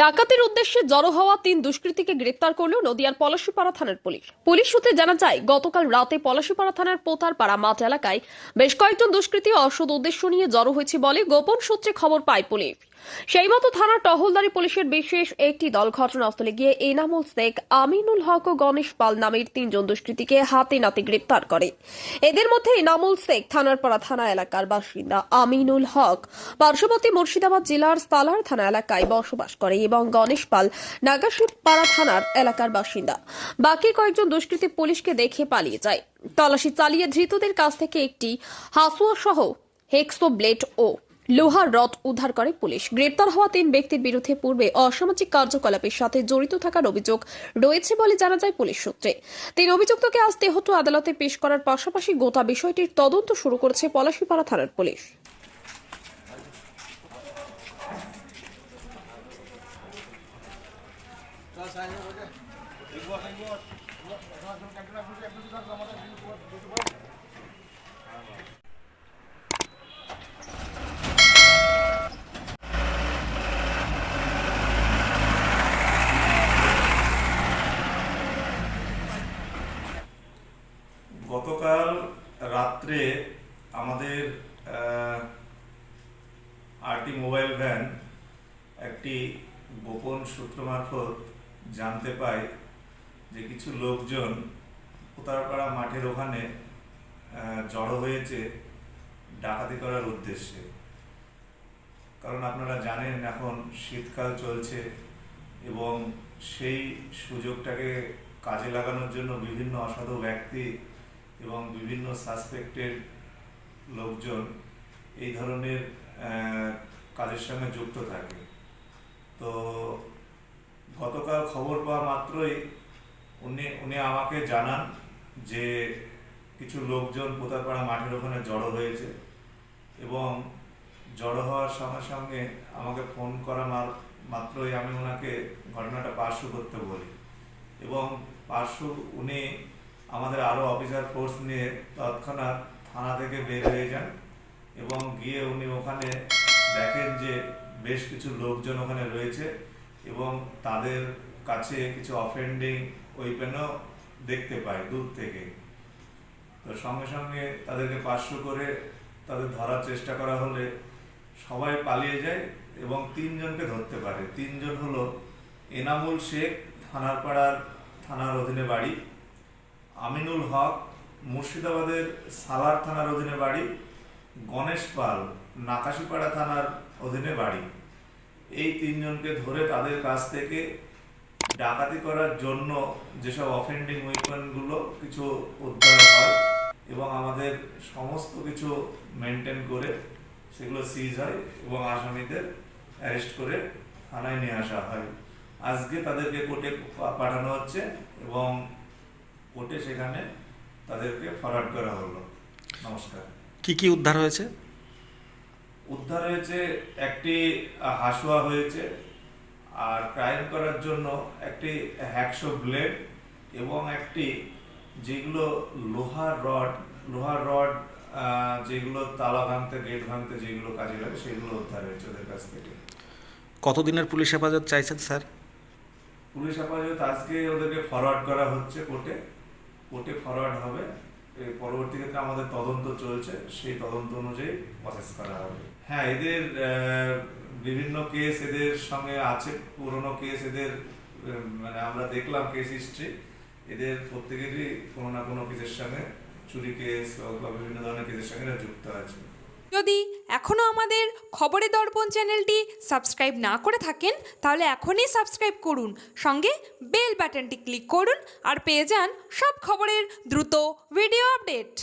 ডাকাতির উদ্দেশ্যে জড়ো হওয়া ৩ দুষ্কৃতীকে গ্রেপ্তার করল নদিয়ার পলাশীপাড়া থানার পুলিশ। পুলিশ সূত্রে জানা যায়, গতকাল রাতে পলাশীপাড়া থানার পোতারপাড়া মাঠ এলাকায় বেশ কয়েকজন দুষ্কৃতী অসৎ উদ্দেশ্য নিয়ে জড়ো হয়েছে বলে গোপন সূত্রে খবর পায় পুলিশ। সেই মতো থানার টহলদারি পুলিশের বিশেষ একটি দল ঘটনাস্থলে গিয়ে এনামুল শেখ, আমিনুল হক ও গণেশ পাল নামের ৩ জন দুষ্কৃতীকে হাতে নাতে গ্রেপ্তার করে। এদের মধ্যে এনামুল শেখ থানারপাড়া থানা এলাকার বাসিন্দা, আমিনুল হক পার্শ্ববর্তী মুর্শিদাবাদ জেলার সালার থানা এলাকায় বসবাস করে এবং গণেশ পাল নাগাশিপাড়া থানার এলাকার বাসিন্দা। বাকি কয়েকজন দুষ্কৃতী পুলিশকে দেখে পালিয়ে যায়। তল্লাশি চালিয়ে ধৃতদের কাছ থেকে একটি হাসুয়া সহ হেক্সো ব্লেড ও লোহার রড উদ্ধার করে পুলিশ। গ্রেপ্তার হওয়া ৩ ব্যক্তির বিরুদ্ধে পূর্বে অসামাজিক কার্যকলাপের সাথে জড়িত থাকার অভিযোগ রয়েছে বলে জানা যায় পুলিশ সূত্রে। ৩ অভিযুক্তকে আজ তেহট্ট আদালতে পেশ করার পাশাপাশি গোটা বিষয়টির তদন্ত শুরু করেছে পলাশীপাড়া থানার পুলিশ। গতকাল রাত্রে আমাদের আরটি মোবাইল ভ্যান একটি গোপন সূত্র মারফত জানতে পায় যে কিছু লোকজন পোতারপাড়া মাঠের ওখানে জড়ো হয়েছে ডাকাতি করার উদ্দেশ্যে। কারণ আপনারা জানেন এখন শীতকাল চলছে এবং সেই সুযোগটাকে কাজে লাগানোর জন্য বিভিন্ন অসাধু ব্যক্তি এবং বিভিন্ন সাসপেক্টেড লোকজন এই ধরনের কাজের সঙ্গে যুক্ত থাকে। তো গতকাল খবর পাওয়া মাত্রই উনি আমাকে জানান যে কিছু লোকজন পোতারপাড়া মাঠের ওখানে জড়ো হয়েছে এবং জড়ো হওয়ার সঙ্গে সঙ্গে আমাকে ফোন করা মাত্রই আমি ওনাকে ঘটনাটা পার্শ্ব করতে বলি এবং উনি আমাদের আরও অফিসার ফোর্স নিয়ে তৎক্ষণাৎ থানা থেকে বের হয়ে যান এবং গিয়ে উনি ওখানে দেখেন যে বেশ কিছু লোকজন ওখানে রয়েছে এবং তাদের কাছে কিছু অফেন্ডিং ওয়েপেনও দেখতে পায় দূর থেকে। তো সঙ্গে সঙ্গে তাদেরকে পার্শ্ব করে তাদের ধরার চেষ্টা করা হলে সবাই পালিয়ে যায় এবং ৩ জনকে ধরতে পারে। ৩ জন হলো এনামুল শেখ, থানার অধীনে বাড়ি; আমিনুল হক, মুর্শিদাবাদের সালার থানার অধীনে বাড়ি; গণেশ পাল, নাকাশিপাড়া থানার অধীনে বাড়ি। এই ৩ জনকে ধরে তাদের কাছ থেকে ডাকাতি করার জন্য যেসব অফেন্ডিং ওয়েপনগুলো কিছু উদ্ধার হয় এবং আমাদের সমস্ত কিছু মেনটেন করে সেগুলো সিজ হয় এবং আসামিদের অ্যারেস্ট করে থানায় নিয়ে আসা হয়। আজকে তাদেরকে কোর্টে পাঠানো হচ্ছে এবং কোর্টে সেখানে তাদেরকে ফরওয়ার্ড করা হলো। নমস্কার। কি উদ্ধার হয়েছে? উদ্ধার হয়েছে একটি হাসুয়া হয়েছে, আর ক্রাইম করার জন্য একটি হ্যাকশো ব্লেড এবং একটি যেগুলো লোহার রড যেগুলো তালা ভাঙতে, গেট ভাঙতে যেগুলো কাজে লাগে সেগুলো উদ্ধার হয়েছে ওদের কাছ থেকে। কতদিনের পুলিশ হেফাজত চাইছেন স্যার? পুলিশ হেফাজত আজকে ওদেরকে ফরওয়ার্ড করা হচ্ছে কোর্টে ফরওয়ার্ড হবে। পরবর্তী ক্ষেত্রে আমাদের তদন্ত চলছে, সেই তদন্ত অনুযায়ী প্রসেস করা হবে। হ্যাঁ, এদের বিভিন্ন কেস এদের সঙ্গে আছে, পুরনো কেস এদের, মানে আমরা দেখলাম কেস হিস্ট্রি, এদের প্রত্যেকেরই কোনো না কোনো কেসের সঙ্গে, চুরি কেস বা বিভিন্ন ধরনের কেসের সঙ্গে যুক্ত আছে। যদি এখনও আমাদের খবরের দর্পণ চ্যানেলটি সাবস্ক্রাইব না করে থাকেন তাহলে এখনই সাবস্ক্রাইব করুন, সঙ্গে বেল বাটনটি ক্লিক করুন আর পেয়ে যান সব খবরের দ্রুত ভিডিও আপডেট।